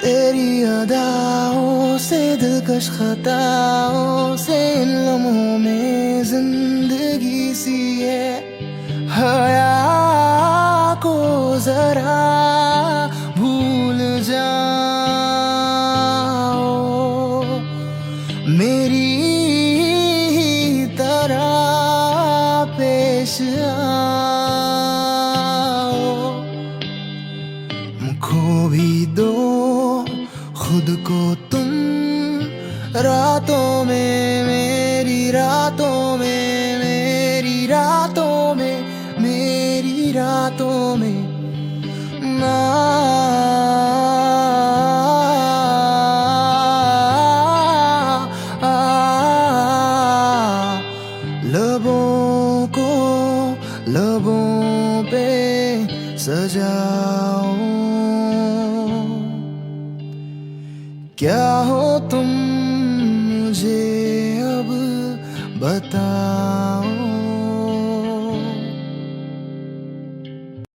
तेरी अदाओं से, दिलकश खताओं से, इन लम्हों में जिंदगी सी है। हया को जरा भूल जाओ, मेरी तरह पेश आओ। खो भी दो खुद को तुम रातों में, मेरी रातों में, मेरी रातों में, मेरी रातों में ना। लबों को लबों पे सजाओ, क्या हो तुम मुझे अब बताओ।